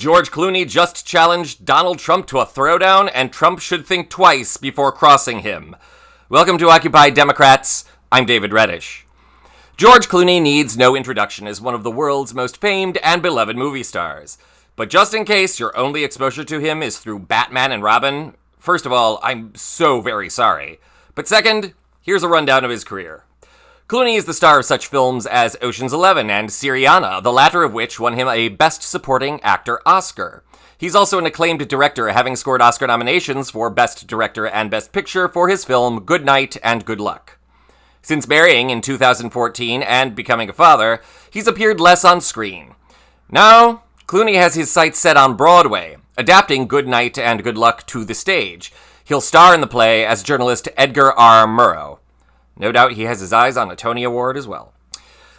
George Clooney just challenged Donald Trump to a throwdown, and Trump should think twice before crossing him. Welcome to Occupy Democrats. I'm David Reddish. George Clooney needs no introduction as one of the world's most famed and beloved movie stars. But just in case your only exposure to him is through Batman and Robin, first of all, I'm so very sorry. But second, here's a rundown of his career. Clooney is the star of such films as Ocean's 11 and Syriana, the latter of which won him a Best Supporting Actor Oscar. He's also an acclaimed director, having scored Oscar nominations for Best Director and Best Picture for his film Good Night and Good Luck. Since marrying in 2014 and becoming a father, he's appeared less on screen. Now, Clooney has his sights set on Broadway, adapting Good Night and Good Luck to the stage. He'll star in the play as journalist Edgar R. Murrow. No doubt he has his eyes on a Tony Award as well.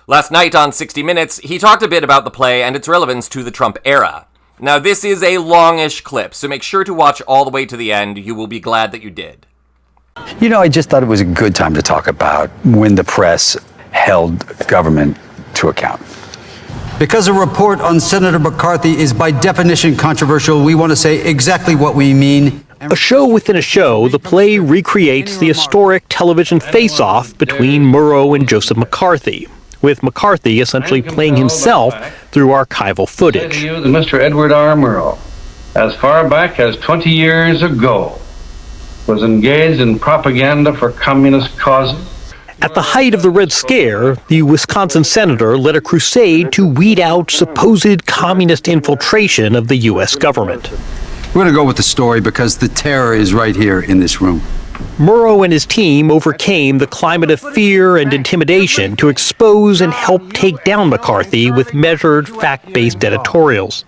Last night on 60 Minutes, he talked a bit about the play and its relevance to the Trump era. Now, this is a longish clip, so make sure to watch all the way to the end. You will be glad that you did. You know, I just thought it was a good time to talk about when the press held government to account. Because a report on Senator McCarthy is by definition controversial, we want to say exactly what we mean. A show within a show, the play recreates the historic television face-off between Murrow and Joseph McCarthy, with McCarthy essentially playing himself through archival footage. Mr. Edward R. Murrow, as far back as 20 years ago, was engaged in propaganda for communist causes. At the height of the Red Scare, the Wisconsin senator led a crusade to weed out supposed communist infiltration of the U.S. government. We're going to go with the story because the terror is right here in this room. Murrow and his team overcame the climate of fear and intimidation to expose and help take down McCarthy with measured, fact-based editorials.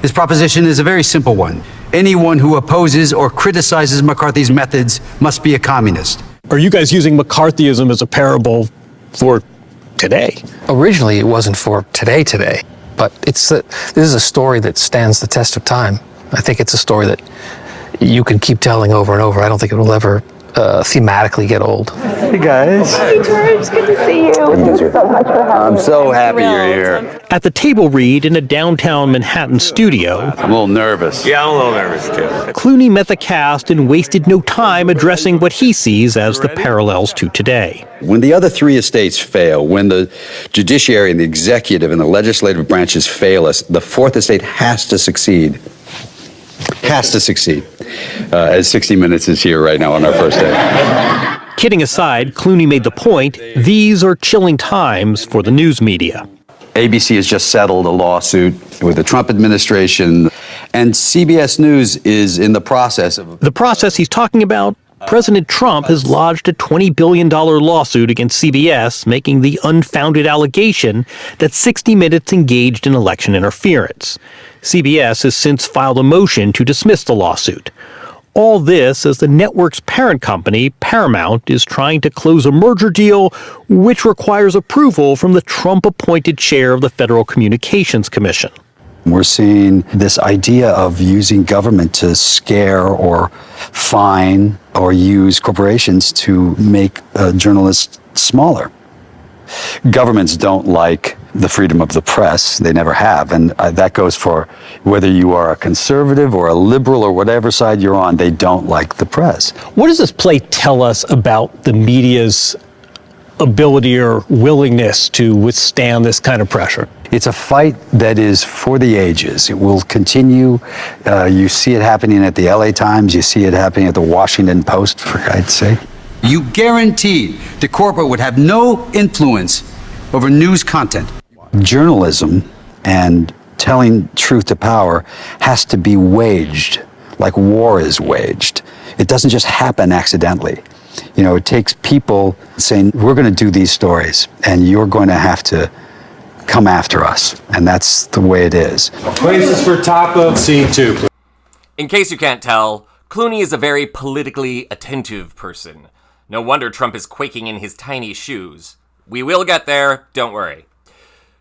His proposition is a very simple one. Anyone who opposes or criticizes McCarthy's methods must be a communist. Are you guys using McCarthyism as a parable for today? Originally, it wasn't for today, but this is a story that stands the test of time. I think it's a story that you can keep telling over and over. I don't think it will ever thematically get old. Hey guys. Hey George, good to see you. Thank you so much for having I'm me. so happy you're here. At the table read in a downtown Manhattan studio, I'm a little nervous. Yeah, I'm a little nervous too. Clooney met the cast and wasted no time addressing what he sees as the parallels to today. When the other three estates fail, when the judiciary and the executive and the legislative branches fail us, the fourth estate has to succeed. Has to succeed. As 60 Minutes is here right now on our first day. Kidding aside, Clooney made the point, these are chilling times for the news media. ABC has just settled a lawsuit with the Trump administration, and CBS News is in the process of... The process he's talking about, President Trump has lodged a $20 billion lawsuit against CBS, making the unfounded allegation that 60 Minutes engaged in election interference. CBS has since filed a motion to dismiss the lawsuit. All this as the network's parent company, Paramount, is trying to close a merger deal which requires approval from the Trump-appointed chair of the Federal Communications Commission. We're seeing this idea of using government to scare or fine or use corporations to make journalists smaller. Governments don't like the freedom of the press. They never have. And that goes for whether you are a conservative or a liberal or whatever side you're on, they don't like the press. What does this play tell us about the media's ability or willingness to withstand this kind of pressure? It's a fight that is for the ages. It will continue. You see it happening at the LA Times. You see it happening at the Washington Post, for God's sake. You guaranteed the corporate would have no influence over news content. Journalism and telling truth to power has to be waged like war is waged. It doesn't just happen accidentally. You know, it takes people saying, we're going to do these stories and you're going to have to come after us. And that's the way it is. Places for top of scene 2. In case you can't tell, Clooney is a very politically attentive person. No wonder Trump is quaking in his tiny shoes. We will get there, don't worry.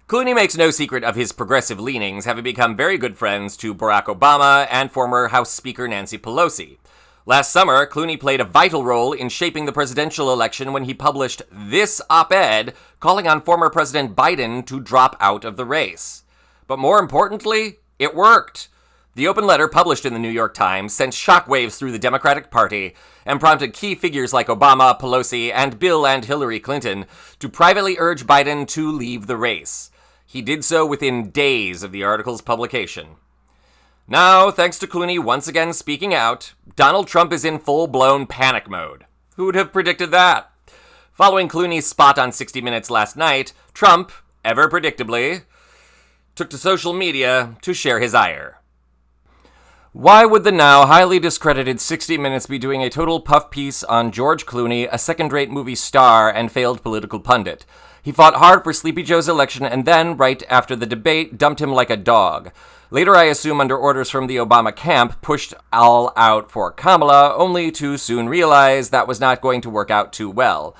Clooney makes no secret of his progressive leanings, having become very good friends to Barack Obama and former House Speaker Nancy Pelosi. Last summer, Clooney played a vital role in shaping the presidential election when he published this op-ed calling on former President Biden to drop out of the race. But more importantly, it worked. The open letter published in the New York Times sent shockwaves through the Democratic Party and prompted key figures like Obama, Pelosi, and Bill and Hillary Clinton to privately urge Biden to leave the race. He did so within days of the article's publication. Now, thanks to Clooney once again speaking out, Donald Trump is in full-blown panic mode. Who would have predicted that? Following Clooney's spot on 60 Minutes last night, Trump, ever predictably, took to social media to share his ire. Why would the now highly discredited 60 Minutes be doing a total puff piece on George Clooney, a second-rate movie star and failed political pundit? He fought hard for Sleepy Joe's election and then, right after the debate, dumped him like a dog. Later, I assume under orders from the Obama camp, pushed all out for Kamala, only to soon realize that was not going to work out too well.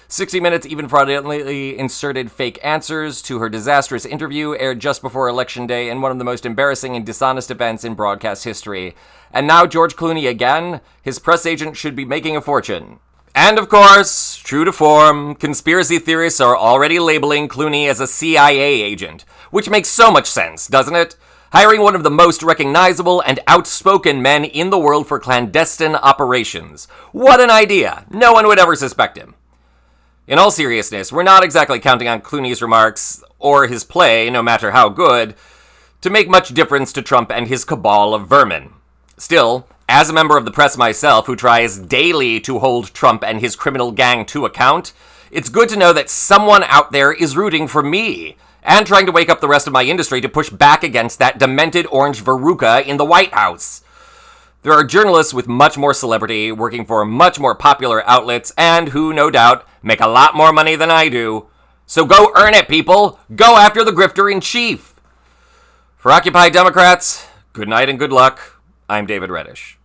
60 Minutes even fraudulently inserted fake answers to her disastrous interview aired just before Election Day in one of the most embarrassing and dishonest events in broadcast history. And now George Clooney again? His press agent should be making a fortune. And of course, true to form, conspiracy theorists are already labeling Clooney as a CIA agent, which makes so much sense, doesn't it? Hiring one of the most recognizable and outspoken men in the world for clandestine operations. What an idea! No one would ever suspect him. In all seriousness, we're not exactly counting on Clooney's remarks, or his play, no matter how good, to make much difference to Trump and his cabal of vermin. Still, as a member of the press myself who tries daily to hold Trump and his criminal gang to account, it's good to know that someone out there is rooting for me, and trying to wake up the rest of my industry to push back against that demented orange verruca in the White House. There are journalists with much more celebrity, working for much more popular outlets, and who, no doubt, make a lot more money than I do. So go earn it, people! Go after the grifter-in-chief! For Occupy Democrats, good night and good luck. I'm David Reddish.